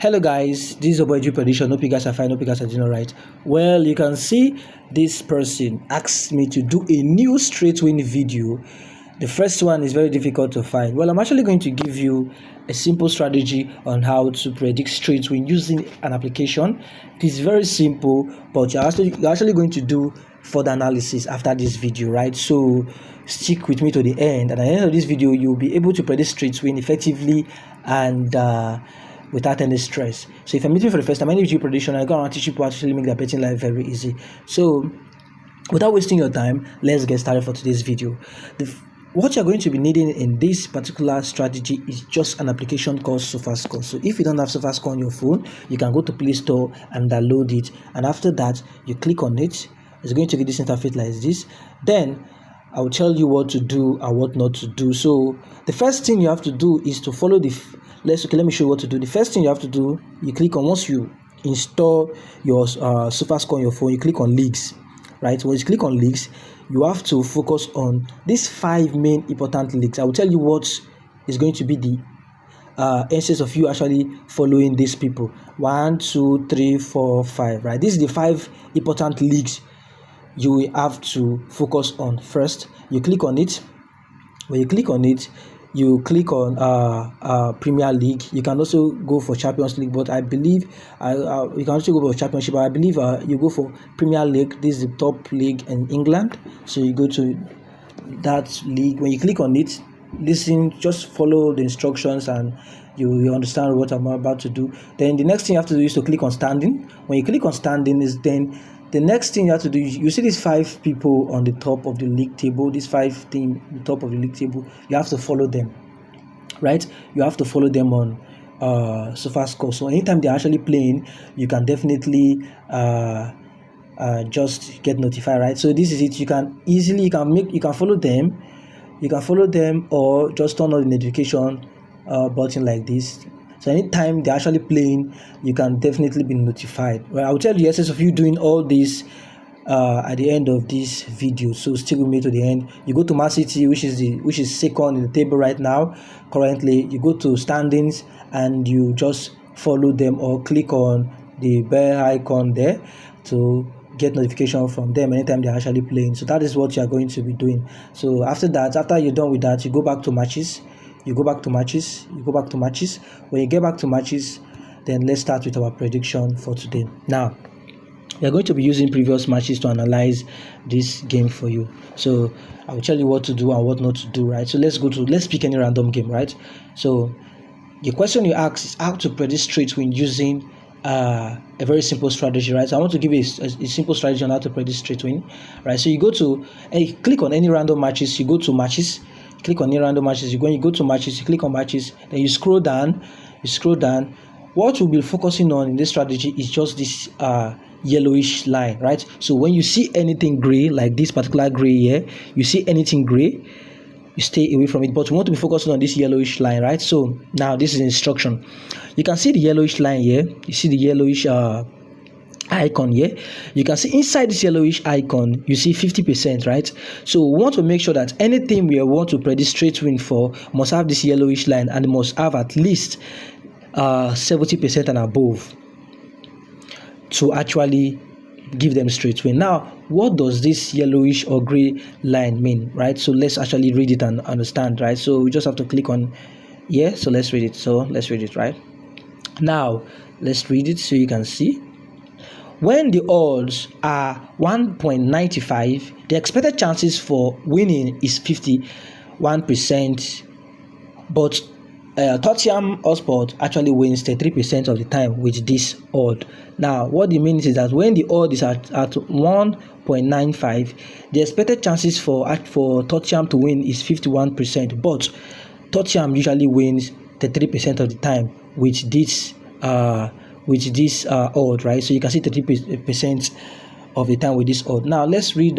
Hello guys, this is your boy G Prediction. Hope you guys are fine, hope you guys are doing alright. Well, you can see this person asked me to do a new straight win video. The first one is very difficult to find. Well, I'm actually going to give you a simple strategy on how to predict straight win using an application. It is very simple, but you're actually going to do further analysis after this video, right? So stick with me to the end, and at the end of this video you'll be able to predict straight win effectively and without any stress. So if I'm meeting for the first time, my name is G Prediction. I'm going to teach people how to actually make their betting life very easy. So without wasting your time, let's get started for today's video. What you're going to be needing in this particular strategy is just an application called SofaScore. So if you don't have SofaScore on your phone, you can go to Play Store and download it. And after that, you click on it. It's going to get this interface like this. Then I will tell you what to do and what not to do. So the first thing you have to do is to follow the let me show you what to do. The first thing you have to do, you click on, once you install your SofaScore on your phone, you click on leagues, right? When you click on leagues, you have to focus on these 5 main important leagues. I will tell you what is going to be the essence of you actually following these people. 1, 2, 3, 4, 5, right? This is the 5 important leagues you will have to focus on. First, you click on it. When you click on it, you click on Premier League. You can also go for Champions League, but I believe you can also go for Championship, but I believe you go for Premier League. This is the top league in England, so you go to that league. When you click on it, listen, just follow the instructions and you understand what I'm about to do. Then the next thing you have to do is to click on standing. When you click on standing, is then the next thing you have to do, you see these 5 people on the top of the league table, these 5 teams on the top of the league table, you have to follow them, right? You have to follow them on SofaScore. So anytime they're actually playing, you can definitely just get notified, right? So this is it. You can follow them, or just turn on the notification button like this. So anytime they're actually playing, you can definitely be notified. Well, I'll tell you the essence of you doing all this at the end of this video. So stick with me to the end. You go to Man City, which is second in the table right now. Currently, you go to standings and you just follow them or click on the bell icon there to get notification from them anytime they're actually playing. So that is what you're going to be doing. So after you're done with that, you go back to matches. When you get back to matches, then let's start with our prediction for today. Now, we are going to be using previous matches to analyze this game for you. So I will tell you what to do and what not to do, right? So let's pick any random game, right? So the question you ask is how to predict straight win using a very simple strategy, right? So I want to give you a simple strategy on how to predict straight win, right? So you click on any random matches, you go to matches. Click on any random matches. You go to matches, you click on matches, then you scroll down. What we'll be focusing on in this strategy is just this yellowish line, right? So when you see anything gray, like this particular gray here, you see anything gray, you stay away from it. But we want to be focusing on this yellowish line, right? So now this is instruction. You can see the yellowish line here. You see the yellowish icon here. You can see inside this yellowish icon you see 50%, right? So we want to make sure that anything we want to predict straight win for must have this yellowish line and must have at least 70% and above to actually give them straight win. Now, what does this yellowish or gray line mean, right? So let's actually read it and understand, right? So we just have to click on here. So let's read it, right? Now let's read it so you can see. When the odds are 1.95, the expected chances for winning is 51%, but 𝐡𝐚𝐫 Hotspur actually wins 33% of the time with this odd. Now, what it means is that when the odd is at 1.95, the expected chances for 𝐡𝐚𝐫 to win is 51%, but 𝐡𝐚𝐫 usually wins 33% of the time with this odd, right? So you can see 30% of the time with this odd. Now let's read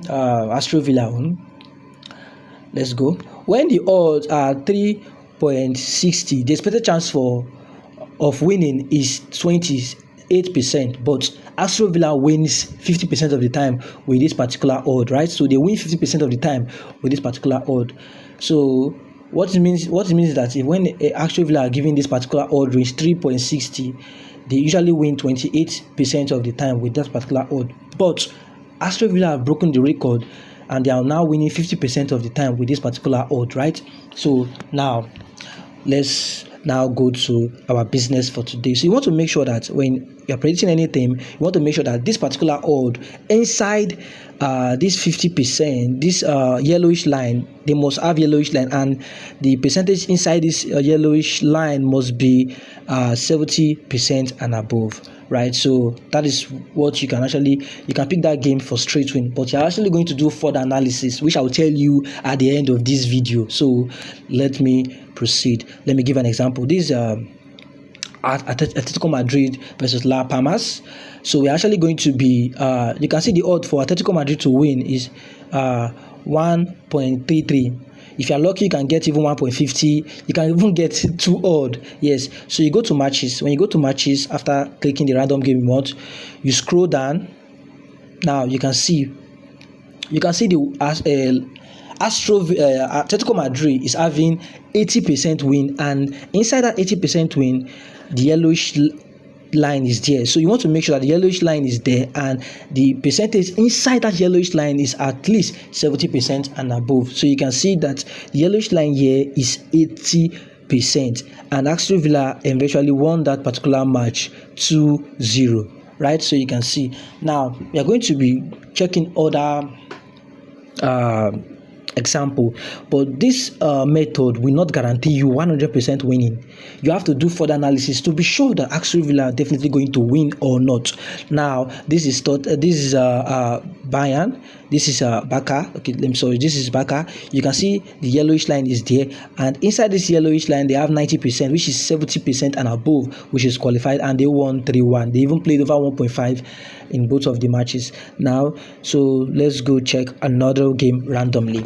Aston Villa one. Let's go. When the odds are 3.60, the expected chance of winning is 28%, but Aston Villa wins 50% of the time with this particular odd, right? So they win 50% of the time with this particular odd. So What it means is that if when Aston Villa are given this particular odd range 3.60, they usually win 28% of the time with that particular odd. But Aston Villa have broken the record and they are now winning 50% of the time with this particular odd, right? So now let's now go to our business for today. So you want to make sure that when you're predicting anything, you want to make sure that this particular odd inside this 50%, this yellowish line, they must have yellowish line, and the percentage inside this yellowish line must be 70% and above, right? So that is what you can pick that game for straight win, but you're actually going to do further analysis, which I will tell you at the end of this video. So let me proceed. Let me give an example. This Atletico Madrid versus La Palmas. So we're actually going to be you can see the odd for Atletico Madrid to win is 1.33. If you're lucky, you can get even 1.50. You can even get 2 odd. Yes. So you go to matches. When you go to matches, after clicking the random game mode, you scroll down. Now you can see the Atletico Madrid is having 80% win, and inside that 80% win, the yellowish line is there. So you want to make sure that the yellowish line is there and the percentage inside that yellowish line is at least 70% and above. So you can see that the yellowish line here is 80%, and Aston Villa eventually won that particular match 2-0, right? So you can see now we are going to be checking other example, but this method will not guarantee you 100% winning. You have to do further analysis to be sure that Aston Villa are definitely going to win or not. Now this is Bayern, this is Barca. Okay, I'm sorry, this is Barca. You can see the yellowish line is there, and inside this yellowish line they have 90%, which is 70% and above, which is qualified, and they won 3-1. They even played over 1.5 in both of the matches. Now, so let's go check another game randomly.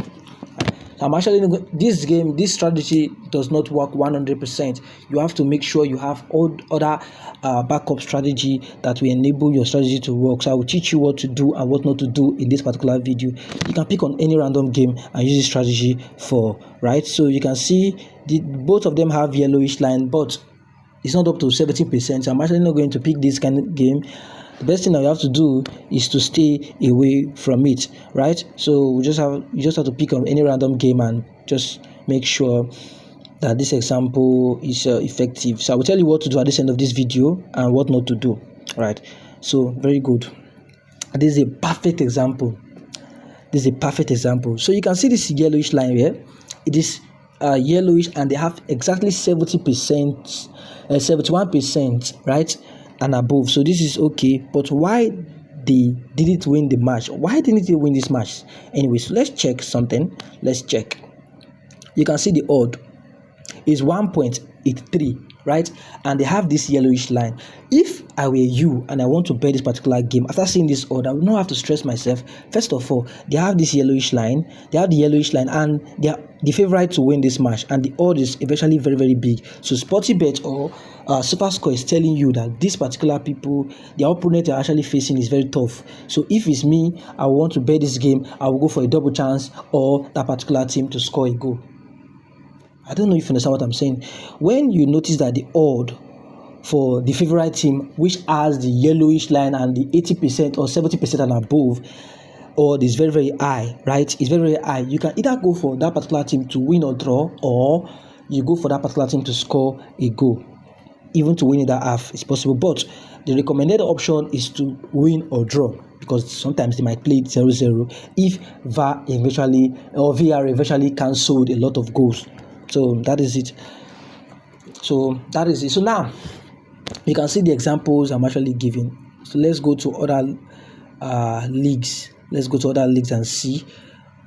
I'm actually this strategy does not work 100%. You have to make sure you have all other backup strategy that will enable your strategy to work. So I will teach you what to do and what not to do in this particular video. You can pick on any random game and use this strategy for, right? So you can see both of them have yellowish line, but it's not up to 70%. So I'm actually not going to pick this kind of game. The best thing that you have to do is to stay away from it, right? So you just have to pick on any random game and just make sure that this example is effective. So I will tell you what to do at this end of this video and what not to do, right? So very good. This is a perfect example. So you can see this yellowish line here. It is yellowish, and they have exactly 70%, 71%, right? And above. So this is okay, but why they didn't win the match? Why didn't they win this match? Anyway, so let's check something. Let's check. You can see the odd is 1.83, right? And they have this yellowish line. If I were you and I want to bet this particular game, after seeing this odd, I would not have to stress myself. First of all, they have this yellowish line. And they are the favorite to win this match, and the odd is eventually very, very big. So SportyBet or SofaScore is telling you that these particular people, the opponent they are actually facing is very tough. So if it's me, I want to bet this game, I will go for a double chance or that particular team to score a goal. I don't know if you understand what I'm saying. When you notice that the odd for the favorite team, which has the yellowish line and the 80% or 70% and above, odd is very, very high, right? It's very, very high. You can either go for that particular team to win or draw, or you go for that particular team to score a goal. Even to win in that half is possible, but the recommended option is to win or draw, because sometimes they might play 0-0 if VAR eventually cancelled a lot of goals. So that is it. So now you can see the examples I'm actually giving. So let's go to other leagues. Let's go to other leagues and see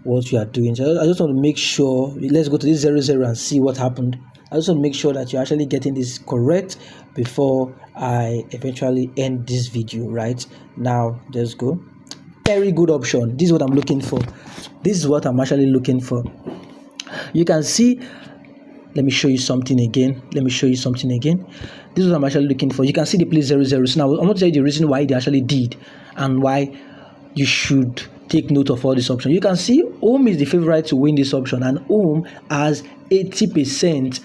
what we are doing. So I just want to make sure. Let's go to this 0-0 and see what happened. I just want to make sure that you're actually getting this correct before I eventually end this video. Right now, let's go. Very good option. This is what I'm looking for. This is what I'm actually looking for. You can see. Let me show you something again. This is what I'm actually looking for. You can see they play 0-0. So now I'm going to tell you the reason why they actually did and why you should take note of all this option. You can see home is the favorite to win this option, and home has 80%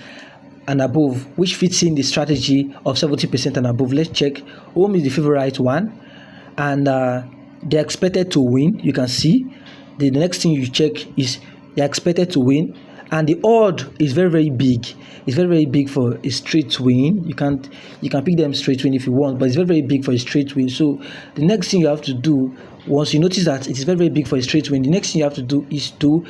and above, which fits in the strategy of 70% and above. Let's check. Home is the favorite one, and they're expected to win. You can see the next thing you check is they're expected to win, and the odd is very, very big. It's very, very big for a straight win. You can pick them straight win if you want, but it's very, very big for a straight win. So the next thing you have to do, once you notice that it is very, very big for a straight win, the next thing you have to do is to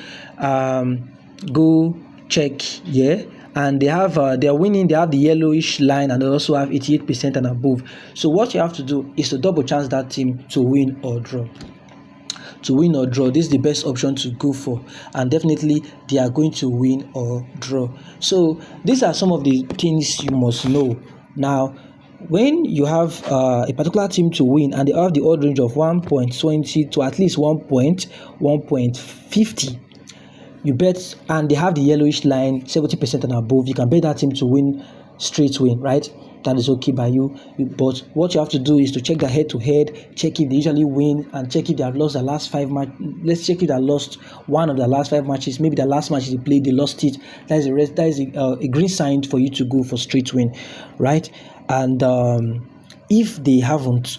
go check here. And they are winning. They have the yellowish line, and they also have 88% and above. So what you have to do is to double chance that team to win or draw. To win or draw, this is the best option to go for, and definitely they are going to win or draw. So these are some of the things you must know. Now, when you have a particular team to win and they have the odd range of 1.20 to at least 1.50, you bet, and they have the yellowish line 70% and above, you can bet that team to win, straight win, right? That is okay by you. But what you have to do is to check the head-to-head, check if they usually win, and check if they have lost the last 5 matches. Let's check if they lost one of the last 5 matches. Maybe the last match they played, they lost it. That is a green sign for you to go for straight win, right? And if they haven't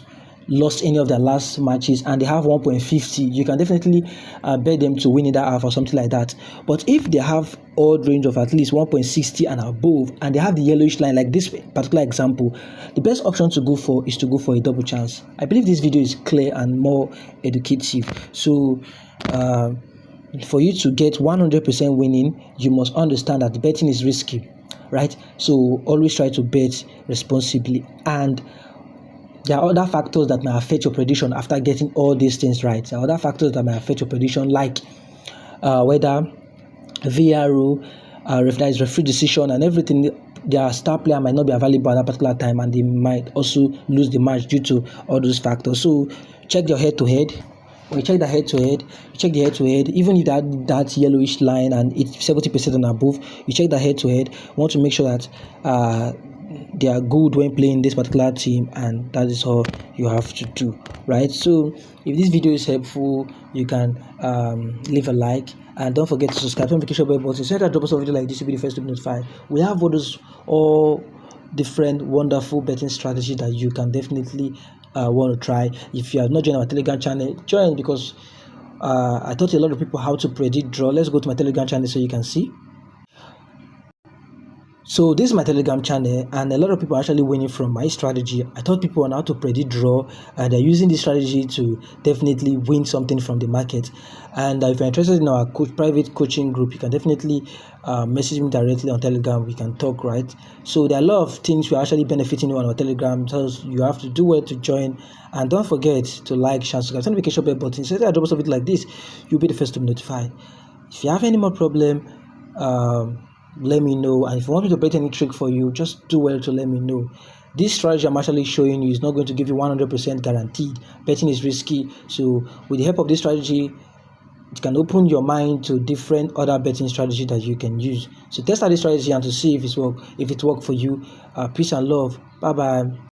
lost any of their last matches and they have 1.50, you can definitely bet them to win in that half or something like that. But if they have odd range of at least 1.60 and above, and they have the yellowish line like this particular example, the best option to go for is to go for a double chance. I believe this video is clear and more educative. So for you to get 100% winning, you must understand that betting is risky, right? So always try to bet responsibly, and there are other factors that may affect your prediction after getting all these things right. There are other factors that may affect your prediction, like whether VRO, that is referee decision, and everything. Their star player might not be available at that particular time, and they might also lose the match due to all those factors. So check your head-to-head. When you check the head-to-head, even if that yellowish line and it's 70% and above, you check the head-to-head. You want to make sure that they are good when playing this particular team, and that is all you have to do, right? So if this video is helpful, you can leave a like, and don't forget to subscribe, turn notification bell button, so that drop us a video like this, you'll be the first to be notified. We have all different wonderful betting strategies that you can definitely want to try. If you have not joined our Telegram channel, join, because I taught a lot of people how to predict draw. Let's go to my Telegram channel so you can see. So this is my Telegram channel, and a lot of people are actually winning from my strategy. I taught people on how to predict draw, and they're using this strategy to definitely win something from the market. And if you're interested in our private coaching group, you can definitely message me directly on Telegram. We can talk, right? So there are a lot of things we're actually benefiting you on our Telegram, so you have to do well to join. And don't forget to like, share, subscribe, turn notification bell button, so that I drop us a video like this, you'll be the first to be notified. If you have any more problem, let me know, and if you want me to bet any trick for you, just do well to let me know. This strategy I'm actually showing you is not going to give you 100% guaranteed. Betting is risky, so with the help of this strategy, it can open your mind to different other betting strategies that you can use. So test out this strategy and to see if it works for you. Peace and love. Bye bye.